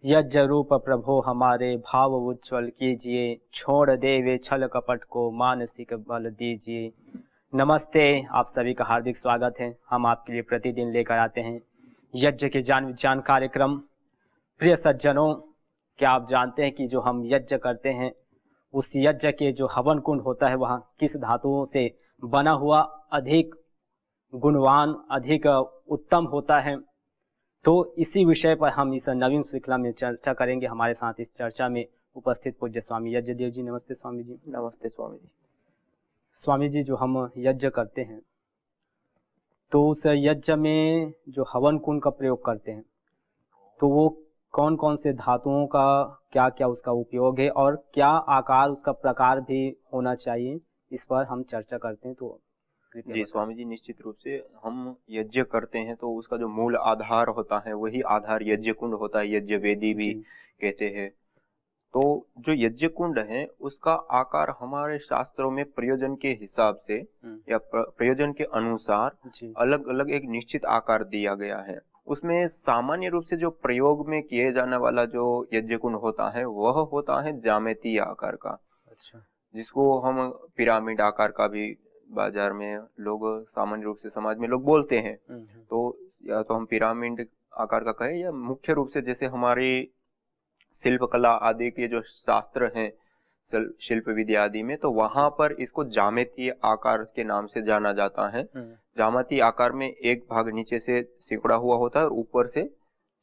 यज्ञ रूप प्रभो हमारे भाव उज्ज्वल कीजिए, छोड़ दे वे छल कपट को मानसिक बल दीजिए। नमस्ते, आप सभी का हार्दिक स्वागत है। हम आपके लिए प्रतिदिन लेकर आते हैं यज्ञ के जान विज्ञान कार्यक्रम। प्रिय सज्जनों, क्या आप जानते हैं कि जो हम यज्ञ करते हैं उस यज्ञ के जो हवन कुंड होता है वह किस धातुओं से बना हुआ अधिक गुणवान, अधिक उत्तम होता है। तो इसी विषय पर हम इस नवीन श्रृंखला में चर्चा करेंगे। हमारे साथ इस चर्चा में उपस्थित पूज्य स्वामी यज्ञदेव जी। नमस्ते स्वामी जी। नमस्ते स्वामी जी। स्वामी जी, जो हम यज्ञ करते हैं तो उस यज्ञ में जो हवन कुंड का प्रयोग करते हैं तो वो कौन कौन से धातुओं का क्या क्या उसका उपयोग है और क्या आकार उसका प्रकार भी होना चाहिए, इस पर हम चर्चा करते हैं। तो जी स्वामी जी, निश्चित रूप से हम यज्ञ करते हैं तो उसका जो मूल आधार होता है वही आधार यज्ञ कुंड होता है, यज्ञ वेदी भी कहते हैं। तो जो यज्ञ कुंड है उसका आकार हमारे शास्त्रों में प्रयोजन के हिसाब से या प्रयोजन के अनुसार अलग अलग एक निश्चित आकार दिया गया है। उसमें सामान्य रूप से जो प्रयोग में किए जाने वाला जो यज्ञ कुंड होता है वह होता है ज्यामितीय आकार का। अच्छा। जिसको हम पिरामिड आकार का भी बाजार में लोग सामान्य रूप से समाज में लोग बोलते हैं। तो या तो हम पिरामिड आकार का कहें या मुख्य रूप से जैसे हमारी शिल्पकला आदि के जो शास्त्र हैं, शिल्प विद्या आदि में, तो वहां पर इसको ज्यामितीय आकार के नाम से जाना जाता है। ज्यामितीय आकार में एक भाग नीचे से सिकुड़ा हुआ होता है और ऊपर से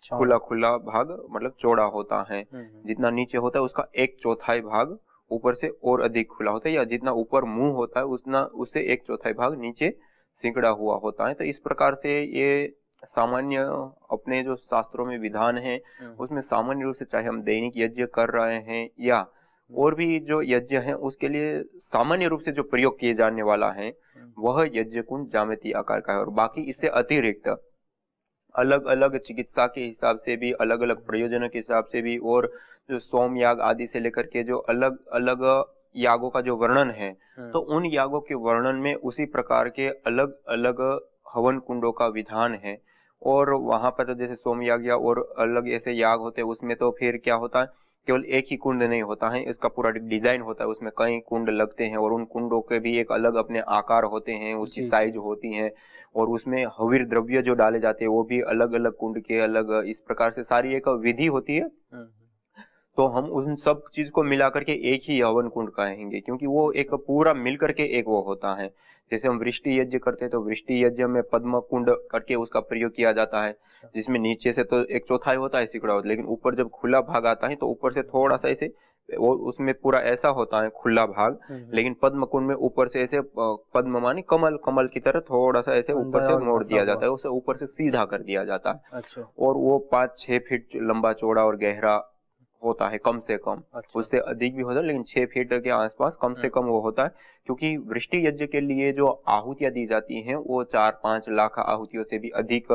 खुला खुला भाग मतलब चौड़ा होता है। जितना नीचे होता है उसका 1/4 भाग ऊपर से और अधिक खुला होता है, या जितना ऊपर मुंह होता है उतना उससे 1/4 भाग नीचे सिकुड़ा हुआ होता है। तो इस प्रकार से ये सामान्य अपने जो शास्त्रों में विधान है उसमें सामान्य रूप से, चाहे हम दैनिक यज्ञ कर रहे हैं या और भी जो यज्ञ है, उसके लिए सामान्य रूप से जो प्रयोग किए जाने वाला है वह यज्ञ कुंड ज्यामितीय आकार का है। और बाकी इससे अतिरिक्त अलग अलग चिकित्सा के हिसाब से भी, अलग अलग प्रयोजनों के हिसाब से भी, और जो सोम याग आदि से लेकर के जो अलग अलग यागों का जो वर्णन है, तो उन यागों के वर्णन में उसी प्रकार के अलग अलग हवन कुंडों का विधान है। और वहां पर तो जैसे सोम याग या और अलग ऐसे याग होते हैं, उसमें तो फिर क्या होता है, केवल एक ही कुंड नहीं होता है, इसका पूरा डिजाइन होता है, उसमें कई कुंड लगते हैं और उन कुंडों के भी एक अलग अपने आकार होते हैं, उसकी साइज होती है, और उसमें हविर द्रव्य जो डाले जाते हैं वो भी अलग अलग कुंड के अलग, इस प्रकार से सारी एक विधि होती है। तो हम उन सब चीज को मिला करके एक ही हवन कुंड कहेंगे, क्योंकि वो एक पूरा मिल करके एक वो होता है। जैसे हम वृष्टि यज्ञ करते हैं तो वृष्टि यज्ञ में पद्म कुंड करके उसका प्रयोग किया जाता है, जिसमें नीचे से तो 1/4 होता है सिकुड़ा होता है, लेकिन ऊपर जब खुला भाग आता है तो ऊपर से थोड़ा सा ऐसे वो उसमें पूरा ऐसा होता है खुला भाग, लेकिन पद्म कुंड में ऊपर से ऐसे पद्म मानी कमल, कमल की तरह थोड़ा सा ऐसे ऊपर से मोड़ दिया जाता है, उसे ऊपर से सीधा कर दिया जाता है। अच्छा। और वो 5-6 फीट लंबा चौड़ा और गहरा होता है कम से कम। अच्छा। उससे अधिक भी होता है लेकिन 6 फीट के आसपास कम से कम वो होता है, क्योंकि वृष्टि यज्ञ के लिए जो आहुतियां दी जाती हैं वो 4-5 लाख आहुतियों से भी अधिक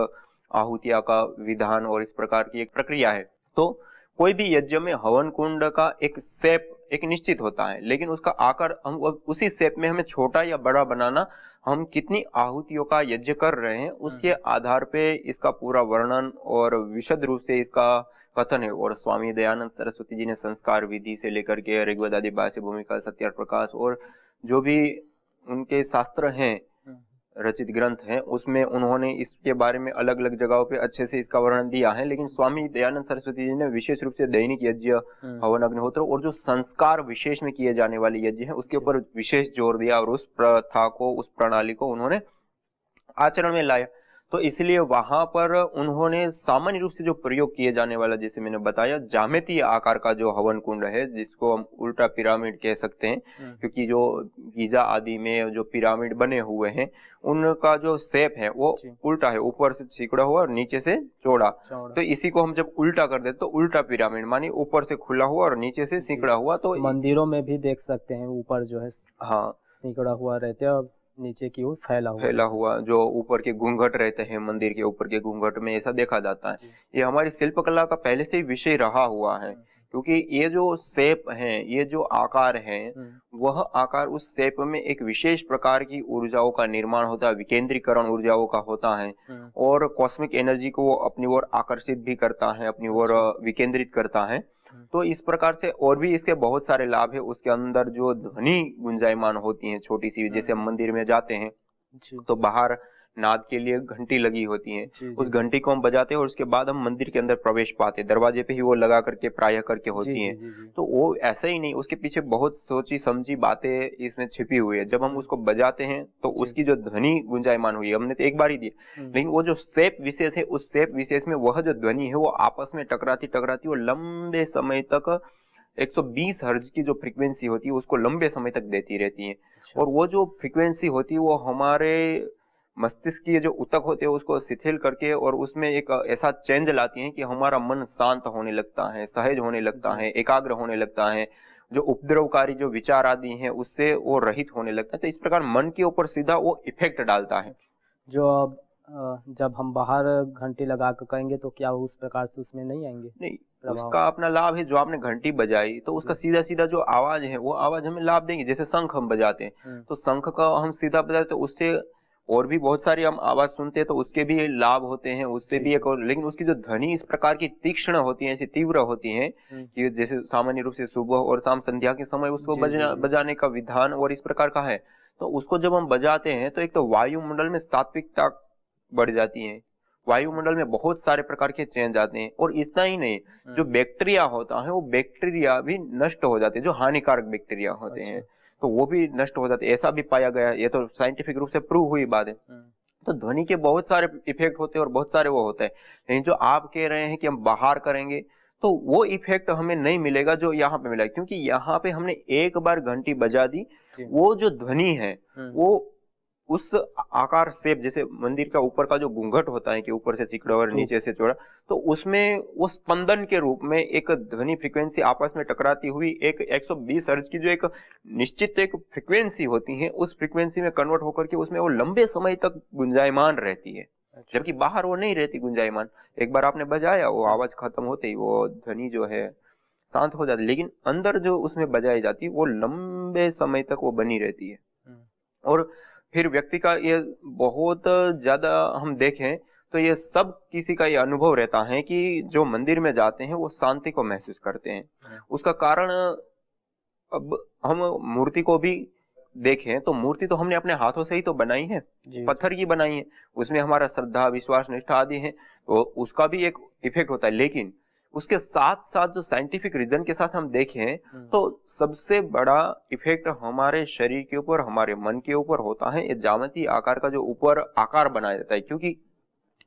आहुतियां का विधान और इस प्रकार की एक प्रक्रिया है। तो कोई भी यज्ञ में हवन कुंड का एक शेप एक निश्चित होता है, लेकिन उसका आकार हम उसी शेप में हमें छोटा या बड़ा बनाना, हम कितनी आहुतियों का यज्ञ कर रहे हैं उसके आधार पे इसका पूरा वर्णन और विशद रूप से इसका कथन है। और स्वामी दयानंद सरस्वती जी ने संस्कार विधि से लेकर के ऋग्वेद आदि भाष्य भूमिका सत्यार्थ प्रकाश और जो भी उनके शास्त्र हैं, रचित ग्रंथ हैं, उसमें उन्होंने इसके बारे में अलग अलग जगहों पे अच्छे से इसका वर्णन दिया है। लेकिन स्वामी दयानंद सरस्वती जी ने विशेष रूप से दैनिक यज्ञ, हवन, अग्निहोत्र और जो संस्कार विशेष में किए जाने वाले यज्ञ है उसके ऊपर विशेष जोर दिया और उस प्रथा को, उस प्रणाली को उन्होंने आचरण में लाया। तो इसलिए वहां पर उन्होंने सामान्य रूप से जो प्रयोग किए जाने वाला, जैसे मैंने बताया, ज्यामितीय आकार का जो हवन कुंड है, जिसको हम उल्टा पिरामिड कह सकते हैं, क्योंकि जो गीजा आदि में जो पिरामिड बने हुए हैं उनका जो शेप है वो उल्टा है, ऊपर से सिकुड़ा हुआ और नीचे से चौड़ा। तो इसी को हम जब उल्टा कर देते तो उल्टा पिरामिड मानी ऊपर से खुला हुआ और नीचे से सिकुड़ा हुआ। तो मंदिरों में भी देख सकते हैं ऊपर जो है हाँ सिकुड़ा हुआ रहते हैं और नीचे की ओर फैला हुआ जो ऊपर के घूंघट रहते हैं, मंदिर के ऊपर के घूंघट में ऐसा देखा जाता है। ये हमारी शिल्पकला का पहले से ही विषय रहा हुआ है क्योंकि ये जो शेप हैं, ये जो आकार हैं, वह आकार उस शेप में एक विशेष प्रकार की ऊर्जाओं का निर्माण होता है, विकेंद्रीकरण ऊर्जाओं का होता है और कॉस्मिक एनर्जी को वो अपनी ओर आकर्षित भी करता है, अपनी ओर विकेंद्रित करता है। तो इस प्रकार से और भी इसके बहुत सारे लाभ है। उसके अंदर जो ध्वनि गुंजायमान होती है छोटी सी, जैसे हम मंदिर में जाते हैं तो बाहर नाद के लिए घंटी लगी होती है, उस घंटी को हम बजाते हैं और उसके बाद हम मंदिर के अंदर प्रवेश पाते हैं। दरवाजे पे ही वो लगा करके प्राय करके होती हैं। तो वो ऐसा ही नहीं, उसके पीछे बहुत सोची समझी बातें इसमें छिपी हुई है। जब हम उसको बजाते हैं तो उसकी जो ध्वनि गुंजायमान हुई है, हमने तो एक बार ही दी, लेकिन वो जो शेप विशेष है, उस शेप विशेष में वह जो ध्वनि है वो आपस में टकराती टकराती वो लंबे समय तक 120 हर्ट्ज की जो फ्रीक्वेंसी होती है उसको लंबे समय तक देती रहती है। और वो जो फ्रीक्वेंसी होती है वो हमारे मस्तिष्क की जो ऊतक होते हैं उसको शिथिल करके और उसमें एक ऐसा चेंज लाती है कि हमारा मन शांत होने लगता है, सहज होने लगता है, एकाग्र होने लगता है, जो उपद्रवकारी जो विचार आदि हैं उससे वो रहित होने लगता है। तो इस प्रकार मन के ऊपर सीधा वो इफेक्ट डालता है। जो अब जब हम बाहर घंटी लगा कर करेंगे तो क्या उस प्रकार से उसमें नहीं आएंगे? नहीं, उसका अपना लाभ है। जो आपने घंटी बजाई तो उसका सीधा सीधा जो आवाज है वो आवाज हमें लाभ देंगी। जैसे शंख हम बजाते हैं तो शंख का हम सीधा बजाते तो उससे और भी बहुत सारी हम आवाज सुनते हैं तो उसके भी लाभ होते हैं, उससे भी एक और। लेकिन उसकी जो ध्वनि इस प्रकार की तीक्ष्ण होती है, ऐसी तीव्र होती है कि जैसे सामान्य रूप से सुबह और शाम संध्या के समय उसको बजाने का विधान और इस प्रकार का है। तो उसको जब हम बजाते हैं तो एक तो वायुमंडल में सात्विकता बढ़ जाती है, वायुमंडल में बहुत सारे प्रकार के चेंज आते हैं। और इतना ही नहीं, जो बैक्टीरिया होता है वो बैक्टीरिया भी नष्ट हो जाते हैं, जो हानिकारक बैक्टीरिया होते हैं तो वो भी नष्ट हो जाते हैं, ऐसा भी पाया गया है। ये तो साइंटिफिक रूप से प्रूव हुई बात है। तो ध्वनि के बहुत सारे इफेक्ट होते हैं और बहुत सारे वो होते हैं। लेकिन जो आप कह रहे हैं कि हम बाहर करेंगे तो वो इफेक्ट हमें नहीं मिलेगा जो यहाँ पे मिला, क्योंकि यहाँ पे हमने एक बार घंटी बजा दी, वो जो ध्वनि है वो उस आकार शेप, जैसे मंदिर का ऊपर का जो घूंघट होता है कि ऊपर से चिकड़ा और नीचे से चौड़ा, तो उसमें वो स्पंदन के रूप में एक ध्वनि फ्रीक्वेंसी आपस में टकराती हुई एक 120 हर्ट्ज की जो एक निश्चित एक फ्रीक्वेंसी होती है, उस फ्रीक्वेंसी में कन्वर्ट होकर के उसमें वो लंबे समय तक गुंजायमान रहती है। जबकि बाहर वो नहीं रहती गुंजायमान। एक बार आपने बजाया, वो आवाज खत्म होते ही वो ध्वनि जो है शांत हो जाती, लेकिन अंदर जो उसमें बजाई जाती है वो लंबे समय तक वो बनी रहती है। और फिर व्यक्ति का ये बहुत ज्यादा हम देखें तो ये सब किसी का ये अनुभव रहता है कि जो मंदिर में जाते हैं वो शांति को महसूस करते हैं। उसका कारण, अब हम मूर्ति को भी देखें तो मूर्ति तो हमने अपने हाथों से ही तो बनाई है, पत्थर की बनाई है, उसमें हमारा श्रद्धा विश्वास निष्ठा आदि है, तो उसका भी एक इफेक्ट होता है। लेकिन उसके साथ साथ जो साइंटिफिक रीजन के साथ हम देखें तो सबसे बड़ा इफेक्ट हमारे शरीर के ऊपर, हमारे मन के ऊपर होता है। ये ज्यामितीय आकार का जो ऊपर आकार बनाया जाता है, क्योंकि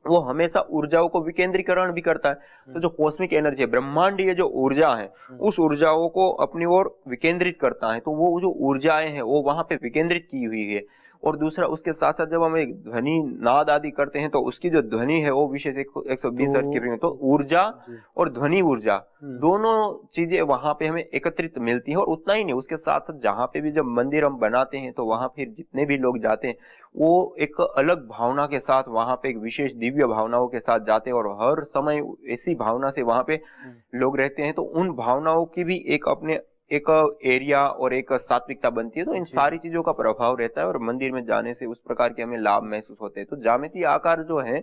वो हमेशा ऊर्जाओं को विकेंद्रीकरण भी करता है। तो जो कॉस्मिक एनर्जी है, ब्रह्मांडीय जो ऊर्जा है, उस ऊर्जाओं को अपनी ओर विकेंद्रित करता है। तो वो जो ऊर्जाएं हैं वो वहां पे विकेंद्रित की हुई है। और दूसरा, उसके साथ साथ जब हम एक ध्वनि नाद आदि करते हैं तो उसकी जो ध्वनि है वो विशेष 120 हर्ट्ज की फ्रीक्वेंसी, तो ऊर्जा और ध्वनि ऊर्जा दोनों चीजें वहां पे हमें एकत्रित मिलती है। और उतना ही नहीं, उसके साथ साथ जहां पे भी जब मंदिर हम बनाते हैं तो वहां फिर जितने भी लोग जाते हैं वो एक अलग भावना के साथ, वहां पे एक विशेष दिव्य भावनाओं के साथ जाते हैं और हर समय ऐसी भावना से वहां पे लोग रहते हैं। तो उन भावनाओं की भी एक अपने एक एरिया और एक सात्विकता बनती है। तो इन सारी चीजों का प्रभाव रहता है और मंदिर में जाने से उस प्रकार के हमें लाभ महसूस होते हैं। तो ज्यामितीय आकार जो है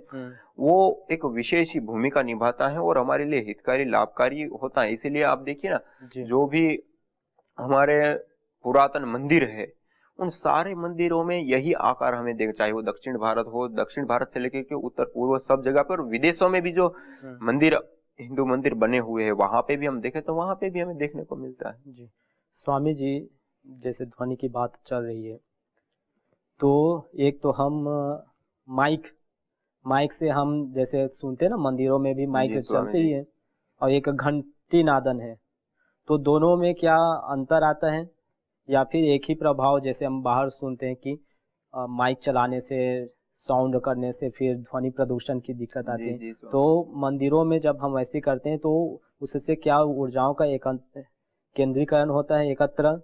वो एक विशेष ही भूमिका निभाता है और हमारे लिए हितकारी लाभकारी होता है। इसीलिए आप देखिए ना, जो भी हमारे पुरातन मंदिर है उन सारे मंदिरों में यही आकार हमें देख, चाहे वो दक्षिण भारत हो, दक्षिण भारत से लेकर के उत्तर पूर्व सब जगह पर, विदेशों में भी जो मंदिर, हिंदू मंदिर बने हुए हैं वहां पे भी हम देखें तो वहां पे भी हमें देखने को मिलता है। जी स्वामी जी, जैसे ध्वनि की बात चल रही है तो एक तो हम माइक से हम जैसे सुनते हैं ना, मंदिरों में भी माइक चलते ही है, और एक घंटी नादन है, तो दोनों में क्या अंतर आता है या फिर एक ही प्रभाव? जैसे हम बाहर सुनते हैं कि माइक चलाने से, साउंड करने से फिर ध्वनि प्रदूषण की दिक्कत आती है, तो मंदिरों में जब हम ऐसे करते हैं तो उससे क्या ऊर्जाओं का केंद्रीकरण होता है एकत्र,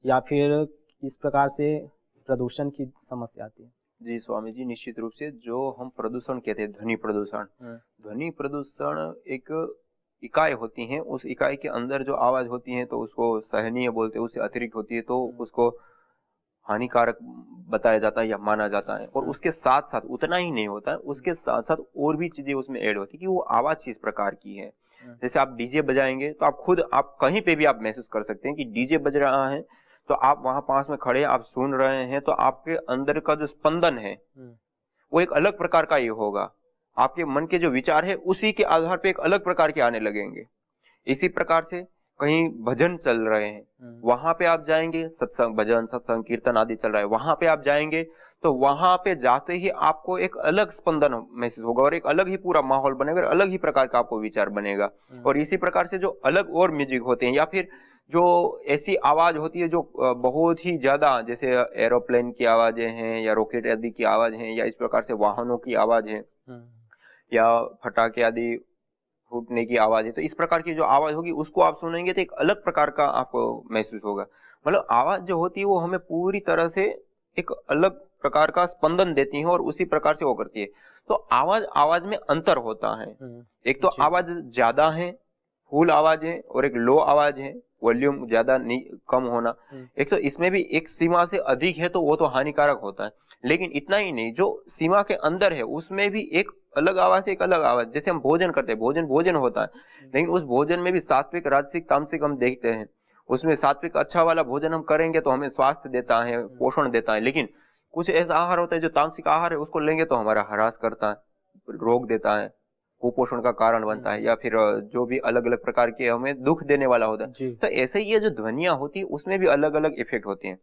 या फिर इस प्रकार से प्रदूषण की समस्या आती है? जी स्वामी जी, निश्चित रूप से जो हम प्रदूषण कहते हैं, ध्वनि प्रदूषण, ध्वनि प्रदूषण एक इकाई होती हैं, उस इकाई के अंदर जो आवाज होती है तो उसको सहनीय बोलते हैं, उससे अतिरिक्त होती है तो उसको हानिकारक बताया जाता है या माना जाता है। और उसके साथ साथ उतना ही नहीं होता है, उसके साथ साथ और भी चीजें उसमें ऐड होती है कि वो आवाज किस प्रकार की है। जैसे आप डीजे बजाएंगे तो आप कहीं पे भी आप महसूस कर सकते हैं कि डीजे बज रहा है, तो आप वहां पास में खड़े आप सुन रहे हैं तो आपके अंदर का जो स्पंदन है वो एक अलग प्रकार का ये होगा। आपके मन के जो विचार है उसी के आधार पे एक अलग प्रकार के आने लगेंगे। इसी प्रकार से कहीं भजन चल रहे हैं, वहां पे आप जाएंगे, सत्संग भजन सत्संग कीर्तन आदि चल रहा है, वहां पे आप जाएंगे तो वहां पे जाते ही आपको एक अलग स्पंदन महसूस होगा और एक अलग ही पूरा माहौल बनेगा और अलग ही प्रकार का आपको विचार बनेगा। और इसी प्रकार से जो अलग और म्यूजिक होते हैं या फिर जो ऐसी आवाज होती है जो बहुत ही ज्यादा, जैसे एरोप्लेन की आवाजें हैं या रॉकेट आदि की आवाज हैं या इस प्रकार से वाहनों की आवाज है या फटाके आदि फूटने की आवाज है, तो इस प्रकार की जो आवाज होगी उसको आप सुनेंगे तो एक अलग प्रकार का आपको महसूस होगा। मतलब आवाज जो होती है वो हमें पूरी तरह से एक अलग प्रकार का स्पंदन देती है और उसी प्रकार से वो करती है। तो आवाज आवाज में अंतर होता है। एक तो आवाज ज्यादा है, फुल आवाज है, और एक लो आवाज है, वॉल्यूम ज्यादा नहीं कम होना। एक तो इसमें भी एक सीमा से अधिक है तो वो तो हानिकारक होता है। लेकिन इतना ही नहीं, जो सीमा के अंदर है उसमें भी एक अलग आवाज, एक अलग आवाज। जैसे हम भोजन करते हैं, भोजन भोजन होता है, लेकिन उस भोजन में भी सात्विक राजसिक तामसिक हम देखते हैं। उसमें सात्विक अच्छा वाला भोजन हम करेंगे तो हमें स्वास्थ्य देता है, पोषण देता है। लेकिन कुछ ऐसा आहार होता है जो तामसिक आहार है, उसको लेंगे तो हमारा ह्रास करता है, रोग देता है, कुपोषण का कारण बनता है, या फिर जो भी अलग अलग प्रकार के हमें दुख देने वाला होता है। तो ऐसे ही ये जो ध्वनियां होती है उसमें भी अलग अलग इफेक्ट होते हैं।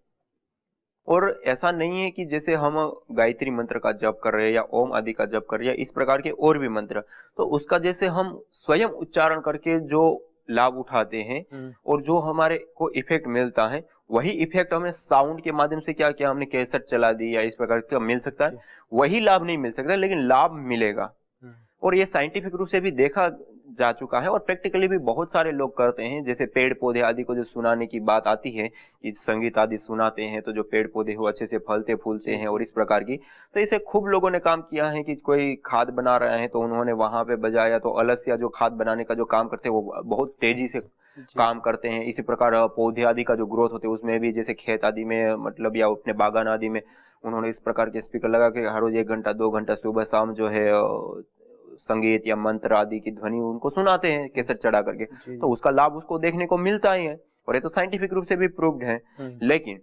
और ऐसा नहीं है कि जैसे हम गायत्री मंत्र का जप कर रहे हैं या ओम आदि का जप कर रहे हैं या इस प्रकार के और भी मंत्र, तो उसका जैसे हम स्वयं उच्चारण करके जो लाभ उठाते हैं और जो हमारे को इफेक्ट मिलता है, वही इफेक्ट हमें साउंड के माध्यम से क्या क्या हमने कैसेट चला दी या इस प्रकार का मिल सकता है, वही लाभ नहीं मिल सकता, लेकिन लाभ मिलेगा। और ये साइंटिफिक रूप से भी देखा जा चुका है और प्रैक्टिकली भी बहुत सारे लोग करते हैं। जैसे पेड़ पौधे आदि को जो सुनाने की बात आती है कि संगीत आदि सुनाते हैं तो जो पेड़ पौधे हो अच्छे से फलते फूलते हैं और इस प्रकार की, तो इसे खूब लोगों ने काम किया है कि कोई खाद बना रहे हैं तो उन्होंने वहां पे बजाया, तो अलसिया जो खाद बनाने का जो काम करते हैं वो बहुत तेजी से काम करते हैं। इसी प्रकार पौधे आदि का जो ग्रोथ होते हैं उसमें भी, जैसे खेत आदि में मतलब या अपने बागान आदि में, उन्होंने इस प्रकार के स्पीकर लगा के हर रोज 1 घंटा 2 घंटा सुबह शाम जो है संगीत या मंत्र आदि की ध्वनि उनको सुनाते हैं कैसेट चढ़ा करके। तो उसका लाभ उसको देखने को मिलता ही है और ये तो साइंटिफिक रूप से भी प्रूव्ड है। लेकिन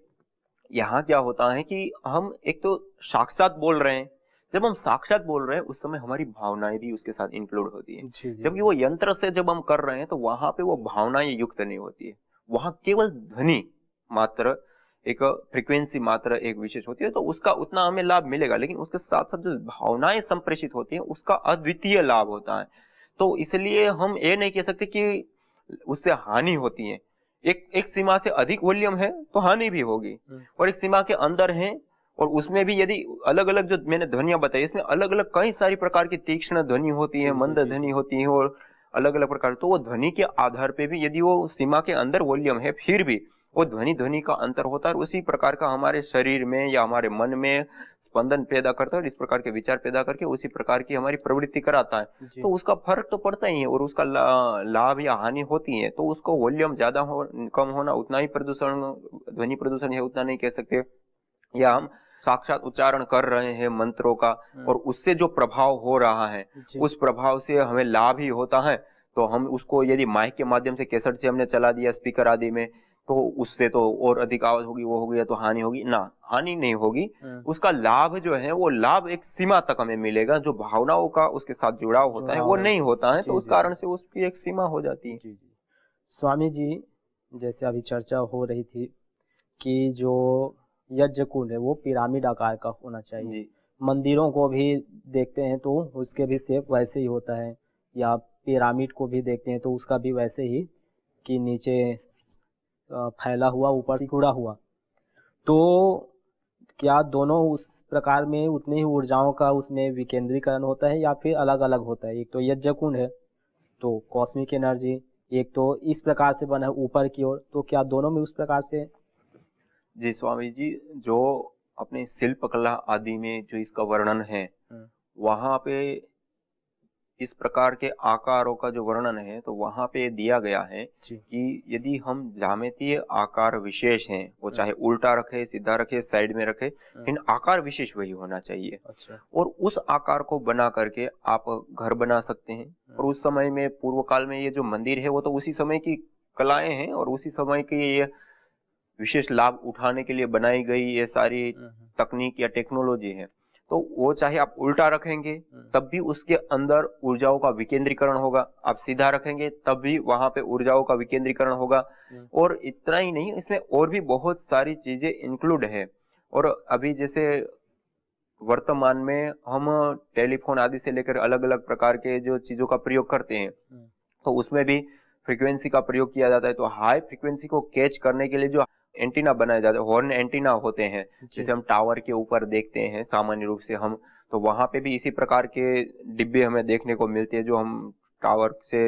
यहाँ क्या होता है कि हम एक तो साक्षात बोल रहे हैं, जब हम साक्षात बोल रहे हैं उस समय हमारी भावनाएं भी उसके साथ इंक्लूड होती है। जबकि वो यंत्र से जब हम कर रहे हैं तो वहां पे वो भावनाएं युक्त नहीं होती है, वहां केवल ध्वनि मात्र, एक फ्रीक्वेंसी मात्र एक विशेष होती है, तो उसका उतना हमें लाभ मिलेगा। लेकिन उसके साथ साथ जो भावनाएं संप्रेषित होती हैं उसका अद्वितीय लाभ होता है। तो इसलिए हम ये नहीं कह सकते कि उससे हानि होती है। एक सीमा से अधिक वॉल्यूम है तो हानि भी होगी, और एक सीमा के अंदर है और उसमें भी यदि अलग अलग जो मैंने ध्वनियां बताई इसमें अलग अलग कई सारी प्रकार की तीक्ष्ण ध्वनि होती है, मंद ध्वनि होती है और अलग अलग प्रकार, तो वो ध्वनि के आधार पे भी यदि वो सीमा के अंदर वॉल्यूम है फिर भी वो ध्वनि ध्वनि का अंतर होता है। और उसी प्रकार का हमारे शरीर में या हमारे मन में स्पंदन पैदा करता है और इस प्रकार के विचार पैदा करके उसी प्रकार की हमारी प्रवृत्ति कराता है। तो उसका फर्क तो पड़ता ही है और उसका लाभ या हानि होती है। तो उसको वॉल्यूम ज्यादा हो कम होना उतना ही प्रदूषण, ध्वनि प्रदूषण है उतना नहीं कह सकते। या हम साक्षात उच्चारण कर रहे हैं मंत्रों का और उससे जो प्रभाव हो रहा है उस प्रभाव से हमें लाभ ही होता है, तो हम उसको यदि माइक के माध्यम से कैसेट से हमने चला दिया स्पीकर आदि में तो उससे तो और अधिक आवाज होगी, वो होगी, या तो हानि होगी ना, हानि नहीं होगी। उसका लाभ जो है वो लाभ एक सीमा तक हमें मिलेगा, जो भावनाओं का उसके साथ जुड़ाव होता है वो नहीं होता है, तो उस कारण से उसकी एक सीमा हो जाती है। स्वामी जी, जैसे अभी चर्चा हो रही थी कि जो यज्ञ कुंड है वो पिरामिड आकार का होना चाहिए। मंदिरों को भी देखते हैं तो उसके भी शेप वैसे ही होता है, या पिरामिड को भी देखते हैं तो उसका भी वैसे ही कि नीचे फैला हुआ ऊपर सिकुड़ा हुआ। तो क्या दोनों उस प्रकार में उतनी ही ऊर्जाओं का उसमें विकेंद्रीकरण होता है या फिर अलग अलग होता है? एक तो यज्ञ कुंड है तो कॉस्मिक एनर्जी, एक तो इस प्रकार से बना है ऊपर की ओर, तो क्या दोनों में उस प्रकार से? जी स्वामी जी, जो अपने शिल्प कला आदि में जो इसका वर्णन है वहां पे इस प्रकार के आकारों का जो वर्णन है तो वहां पे दिया गया है जी। कि यदि हम ज्यामितीय आकार विशेष हैं, वो चाहे उल्टा रखे, सीधा रखे, साइड में रखे, इन आकार विशेष वही होना चाहिए। अच्छा। और उस आकार को बना करके आप घर बना सकते हैं। और उस समय में पूर्व काल में ये जो मंदिर है वो तो उसी समय की कलाएं हैं और उसी समय की ये विशेष लाभ उठाने के लिए बनाई गई ये सारी तकनीक या टेक्नोलॉजी है। तो वो चाहे आप उल्टा रखेंगे तब भी उसके अंदर ऊर्जाओं का विकेंद्रीकरण होगा, आप सीधा रखेंगे तब भी वहां पे ऊर्जाओं का विकेंद्रीकरण होगा। और इतना ही नहीं, इसमें और भी बहुत सारी चीजें इंक्लूड है। और अभी जैसे वर्तमान में हम टेलीफोन आदि से लेकर अलग अलग प्रकार के जो चीजों का प्रयोग करते हैं तो उसमें भी फ्रीक्वेंसी का प्रयोग किया जाता है। तो हाई फ्रीक्वेंसी को कैच करने के लिए जो एंटीना बनाए जाते हैं, हॉर्न एंटीना होते हैं, जैसे हम टावर के ऊपर देखते हैं सामान्य रूप से हम, तो वहां पे भी इसी प्रकार के डिब्बे हमें देखने को मिलते हैं जो हम टावर से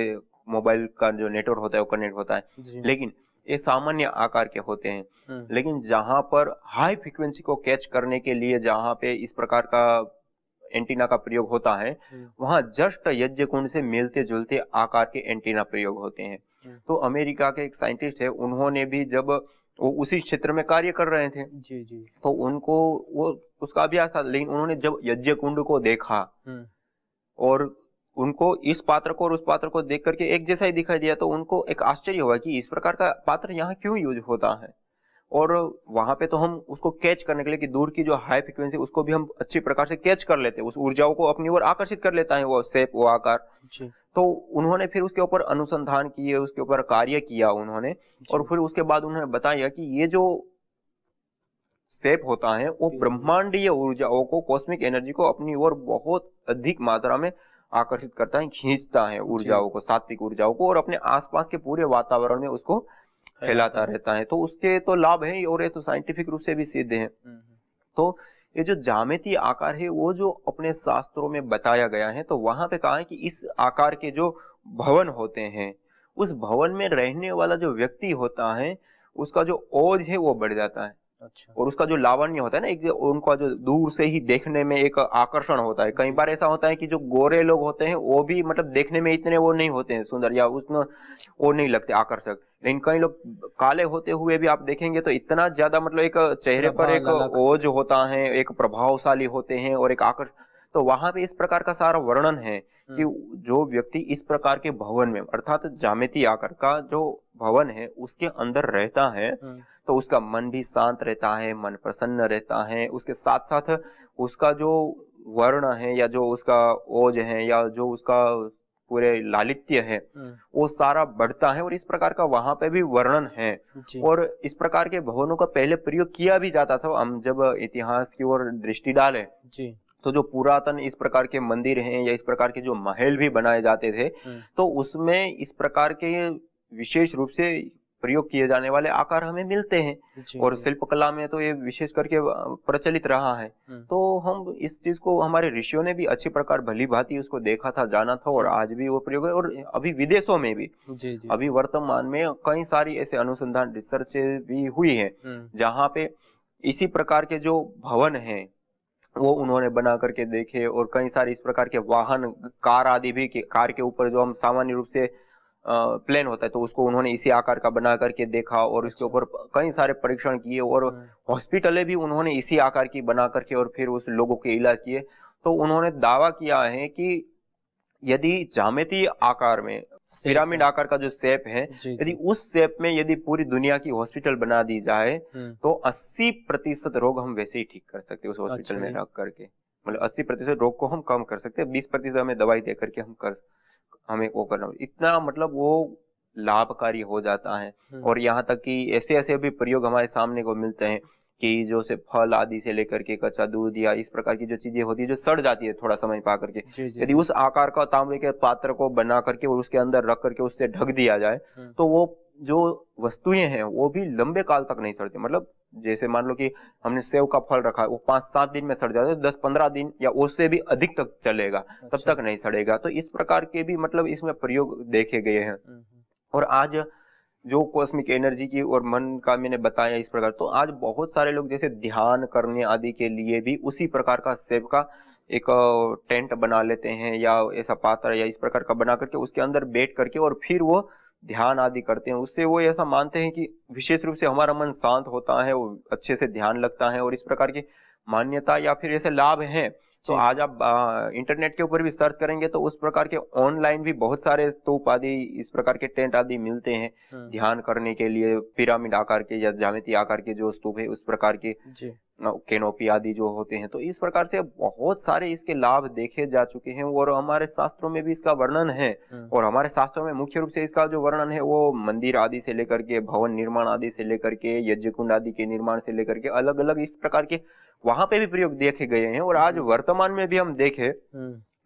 मोबाइल का जो नेटवर्क होता है वो कनेक्ट होता है। लेकिन ये सामान्य आकार के होते हैं। लेकिन जहां पर हाई फ्रीक्वेंसी को कैच करने के लिए जहां पे इस प्रकार का एंटीना का प्रयोग होता है वहां जस्ट यज्ञ कुंड से मिलते जुलते आकार के एंटीना प्रयोग होते हैं। तो अमेरिका के एक साइंटिस्ट है, उन्होंने भी जब वो उसी क्षेत्र में कार्य कर रहे थे जी जी तो उनको वो उसका अभ्यास था, लेकिन उन्होंने जब यज्ञ कुंड को देखा और उनको इस पात्र को और उस पात्र को देख करके एक जैसा ही दिखाई दिया तो उनको एक आश्चर्य हुआ कि इस प्रकार का पात्र यहाँ क्यों यूज होता है। और वहां पे तो हम उसको कैच करने के लिए कि दूर की जो हाई फ्रिक्वेंसी उसको भी हम अच्छी प्रकार से कैच कर लेते हैं, उस ऊर्जाओं को अपनी ओर आकर्षित कर लेता है वो शेप, वो आकार। तो उन्होंने फिर उसके ऊपर अनुसंधान किए, उसके ऊपर कार्य किया उन्होंने, और फिर उसके बाद उन्होंने बताया कि ये जो शेप होता है वो ब्रह्मांडीय ऊर्जाओं को, कॉस्मिक एनर्जी को अपनी ओर बहुत अधिक मात्रा में आकर्षित करता है, खींचता है ऊर्जाओं को, सात्विक ऊर्जाओं को, और अपने आसपास के पूरे वातावरण में उसको फैलाता रहता है। तो उसके तो लाभ है और ये तो साइंटिफिक रूप से भी सिद्ध है। तो ये जो ज्यामितीय आकार है वो जो अपने शास्त्रों में बताया गया है, तो वहां पे कहा है कि इस आकार के जो भवन होते हैं उस भवन में रहने वाला जो व्यक्ति होता है उसका जो ओज है वो बढ़ जाता है। अच्छा। और उसका जो लावण्य होता है ना, एक उनका जो दूर से ही देखने में एक आकर्षण होता है। कई बार ऐसा होता है कि जो गोरे लोग होते हैं वो भी मतलब देखने में इतने वो नहीं होते हैं सुंदर या उसमें वो नहीं लगते आकर्षक, लेकिन कई लोग काले होते हुए भी आप देखेंगे तो इतना ज्यादा मतलब एक चेहरे पर एक ओज होता है, एक प्रभावशाली होते हैं और एक आकर्षण। तो वहां पे इस प्रकार का सारा वर्णन है कि जो व्यक्ति इस प्रकार के भवन में अर्थात ज्यामितीय आकार का जो भवन है उसके अंदर रहता है तो उसका मन भी शांत रहता है, मन प्रसन्न रहता है। उसके साथ साथ उसका जो वर्ण है या जो उसका ओज है या जो उसका पूरे लालित्य है वो सारा बढ़ता है, और इस प्रकार का वहां पे भी वर्णन है। और इस प्रकार के भवनों का पहले प्रयोग किया भी जाता था। हम जब इतिहास की ओर दृष्टि डालें तो जो पुरातन इस प्रकार के मंदिर हैं या इस प्रकार के जो महल भी बनाए जाते थे तो उसमें इस प्रकार के विशेष रूप से प्रयोग किए जाने वाले आकार हमें मिलते हैं। और शिल्पकला में तो ये विशेष करके प्रचलित रहा है। तो हम इस चीज को हमारे ऋषियों ने भी अच्छी प्रकार भली भांति उसको देखा था, जाना था, और आज भी वो प्रयोग है। और अभी विदेशों में भी अभी वर्तमान में कई सारी ऐसे अनुसंधान रिसर्च भी हुई है जहाँ पे इसी प्रकार के जो भवन है वो उन्होंने बना करके देखे। और कई सारे इस प्रकार के वाहन, कार आदि भी, कार के ऊपर जो हम सामान्य रूप से प्लेन होता है तो उसको उन्होंने इसी आकार का बना करके देखा और इसके ऊपर कई सारे परीक्षण किए। और हॉस्पिटलें भी उन्होंने इसी आकार की बना करके और फिर उस लोगों के इलाज किए। तो उन्होंने दावा किया है कि यदि ज्यामितीय आकार में पिरामिड आकार का जो शेप है, यदि उस शेप में यदि पूरी दुनिया की हॉस्पिटल बना दी जाए तो 80% रोग हम वैसे ही ठीक कर सकते हैं उस हॉस्पिटल में रख करके। मतलब 80% रोग को हम कम कर सकते हैं, 20% हमें दवाई दे करके हमें वो करना, इतना मतलब वो लाभकारी हो जाता है। और यहाँ तक कि ऐसे ऐसे भी प्रयोग हमारे सामने को मिलते हैं कि जो से फल आदि से लेकर के कच्चा दूध या इस प्रकार की जो चीजें होती है जो सड़ जाती है थोड़ा समय पा करके, यदि उस आकार का तांबे के पात्र को बना करके और उसके अंदर रख करके उससे ढक दिया जाए तो वो जो वस्तुएं हैं वो भी लंबे काल तक नहीं सड़ती। मतलब जैसे मान लो कि हमने सेव का फल रखा है, वो 5-7 दिन में सड़ जाता है, 10-15 दिन या उससे भी अधिक तक चलेगा, तब तक नहीं सड़ेगा। तो इस प्रकार के भी मतलब इसमें प्रयोग देखे गए हैं। और आज जो कॉस्मिक एनर्जी की और मन का मैंने बताया इस प्रकार, तो आज बहुत सारे लोग जैसे ध्यान करने आदि के लिए भी उसी प्रकार का शेप का एक टेंट बना लेते हैं या ऐसा पात्र या इस प्रकार का बना करके उसके अंदर बैठ करके और फिर वो ध्यान आदि करते हैं। उससे वो ऐसा मानते हैं कि विशेष रूप से हमारा मन शांत होता है, वो अच्छे से ध्यान लगता है और इस प्रकार की मान्यता या फिर ऐसे लाभ हैं। तो आज आप इंटरनेट के ऊपर भी सर्च करेंगे तो उस प्रकार के ऑनलाइन भी बहुत सारे स्तूप आदि इस प्रकार के टेंट आदि मिलते हैं ध्यान करने के लिए। पिरामिड आकार के या ज्यामिति आकार के जो स्तूप है उस प्रकार के कैनोपी आदि जो होते हैं। तो इस प्रकार से बहुत सारे इसके लाभ देखे जा चुके हैं और हमारे शास्त्रों में भी इसका वर्णन है। और हमारे शास्त्रों में मुख्य रूप से इसका जो वर्णन है वो मंदिर आदि से लेकर के, भवन निर्माण आदि से लेकर के, यज्ञ कुंड आदि के निर्माण से लेकर के अलग अलग इस प्रकार के वहां पे भी प्रयोग देखे गए हैं। और आज वर्तमान में भी हम देखें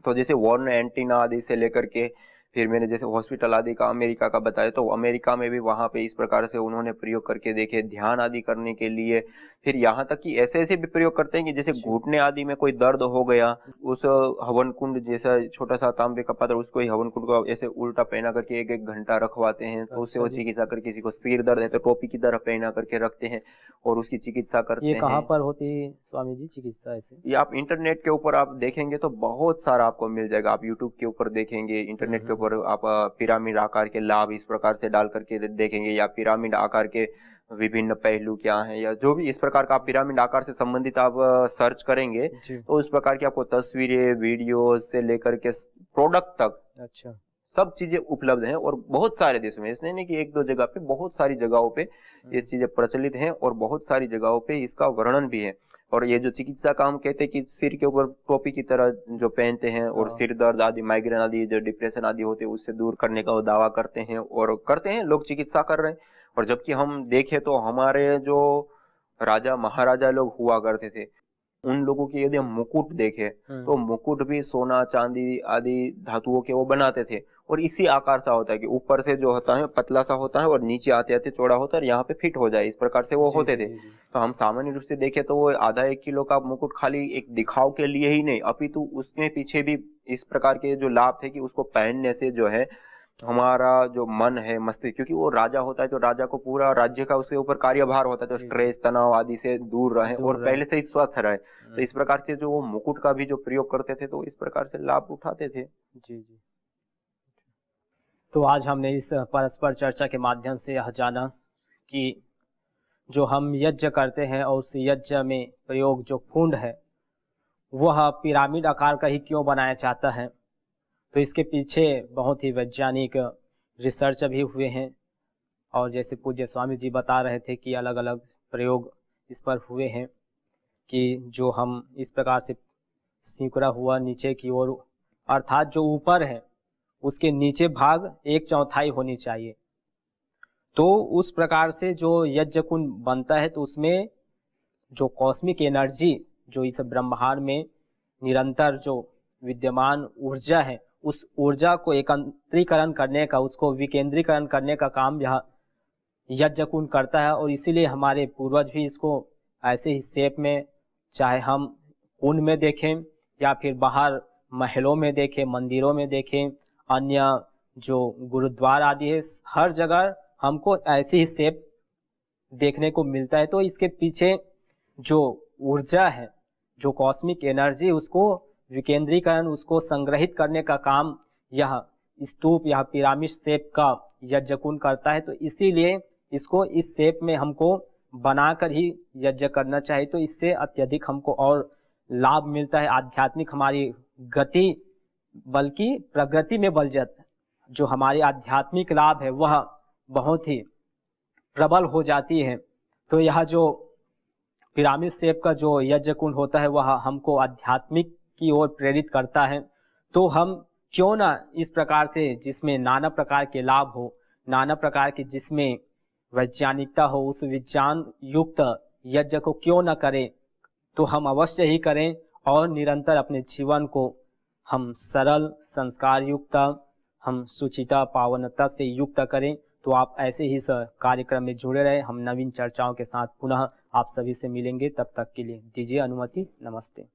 तो जैसे वॉर्न एंटीना आदि से लेकर के, फिर मैंने जैसे हॉस्पिटल आदि का अमेरिका का बताया, तो अमेरिका में भी वहां पे इस प्रकार से उन्होंने प्रयोग करके देखे ध्यान आदि करने के लिए। फिर यहाँ तक कि ऐसे ऐसे भी प्रयोग करते हैं कि जैसे घुटने आदि में कोई दर्द हो गया, उस हवन कुंड जैसा छोटा सा तांबे का पात्र, उसको ही हवन कुंड को ऐसे उल्टा पहना करके 1-1 घंटा रखवाते हैं। तो उससे वो चिकित्सा कर, किसी को सिर दर्द है तो टोपी की तरह पहना करके रखते हैं और उसकी चिकित्सा करते हैं। ये कहाँ पर होती है स्वामी जी चिकित्सा ऐसे? ये आप इंटरनेट के ऊपर आप देखेंगे तो बहुत सारा आपको मिल जाएगा। आप यूट्यूब के ऊपर देखेंगे, इंटरनेट के ऊपर आप पिरामिड आकार के लाभ इस प्रकार से डाल करके देखेंगे, या पिरामिड आकार के विभिन्न पहलू क्या हैं, या जो भी इस प्रकार का पिरामिड आकार से संबंधित आप सर्च करेंगे तो उस प्रकार की आपको तस्वीरें, वीडियो से लेकर के प्रोडक्ट तक सब चीजें उपलब्ध हैं। और बहुत सारे देशों में, इसलिए नहीं कि 1-2 जगह पे, बहुत सारी जगहों पे ये चीजें प्रचलित हैं और बहुत सारी जगहों पे इसका वर्णन भी है। और ये जो चिकित्सा का हम कहते हैं कि सिर के ऊपर टोपी की तरह जो पहनते हैं और सिर दर्द आदि, माइग्रेन आदि, जो डिप्रेशन आदि होते हैं उससे दूर करने का वो दावा करते हैं और करते हैं, लोग चिकित्सा कर रहे हैं। और जबकि हम देखें तो हमारे जो राजा महाराजा लोग हुआ करते थे, उन लोगों की यदि हम मुकुट देखें तो मुकुट भी सोना चांदी आदि धातुओं के वो बनाते थे। और इसी आकार सा होता है कि ऊपर से जो होता है पतला सा होता है और नीचे आते आते चौड़ा होता है और यहाँ पे फिट हो जाए, इस प्रकार से वो होते थे। तो हम सामान्य रूप से देखें तो वो आधा 1 किलो का मुकुट खाली एक दिखाव के लिए ही नहीं, अपितु उसके पीछे भी इस प्रकार के जो लाभ थे कि उसको पहनने से जो है हमारा जो मन है, मस्तिष्क, क्योंकि वो राजा होता है तो राजा को पूरा राज्य का उसके ऊपर कार्यभार होता है, तो स्ट्रेस तनाव आदि से दूर रहे और पहले से ही स्वस्थ रहे। तो इस प्रकार से जो वो मुकुट का भी जो प्रयोग करते थे तो इस प्रकार से लाभ उठाते थे। जी जी। तो आज हमने इस परस्पर चर्चा के माध्यम से यह जाना कि जो हम यज्ञ करते हैं और उस यज्ञ में प्रयोग जो कुंड है वह पिरामिड आकार का ही क्यों बनाया जाता है। तो इसके पीछे बहुत ही वैज्ञानिक रिसर्च भी हुए हैं और जैसे पूज्य स्वामी जी बता रहे थे कि अलग अलग प्रयोग इस पर हुए हैं कि जो हम इस प्रकार से सिकुड़ा हुआ नीचे की ओर, अर्थात जो ऊपर है उसके नीचे भाग 1/4 होनी चाहिए। तो उस प्रकार से जो यज्ञ कुंड बनता है तो उसमें जो कॉस्मिक एनर्जी जो इस ब्रह्मांड में निरंतर जो विद्यमान ऊर्जा है, उस ऊर्जा को एकत्रीकरण करने का, उसको विकेंद्रीकरण करने का काम यह यज्ञ कुंड करता है। और इसीलिए हमारे पूर्वज भी इसको ऐसे ही शेप में, चाहे हम कुंड में देखें या फिर बाहर महलों में देखें, मंदिरों में देखें, अन्य जो गुरुद्वार आदि है, हर जगह हमको ऐसी ही शेप देखने को मिलता है। तो इसके पीछे जो ऊर्जा है, जो कॉस्मिक एनर्जी, उसको विकेंद्रीकरण, उसको संग्रहित करने का काम यह स्तूप, यह पिरामिड शेप का यज्ञ कुंड करता है। तो इसीलिए इसको इस शेप में हमको बनाकर ही यज्ञ करना चाहिए। तो इससे अत्यधिक हमको और लाभ मिलता है, आध्यात्मिक हमारी गति बल्कि प्रगति में बल जाता है। जो हमारी आध्यात्मिक लाभ है वह बहुत ही प्रबल हो जाती है। तो यह जो पिरामिड शेप का जो यज्ञ कुंड होता है वह हमको आध्यात्मिक की ओर प्रेरित करता है। तो हम क्यों ना इस प्रकार से, जिसमें नाना प्रकार के लाभ हो, नाना प्रकार की जिसमें वैज्ञानिकता हो, उस विज्ञान युक्त यज्ञ को क्यों न करें। तो हम अवश्य ही करें और निरंतर अपने जीवन को हम सरल, संस्कार युक्त, हम सुचिता, पावनता से युक्त करें। तो आप ऐसे ही इस कार्यक्रम में जुड़े रहे। हम नवीन चर्चाओं के साथ पुनः आप सभी से मिलेंगे। तब तक के लिए दीजिए अनुमति। नमस्ते।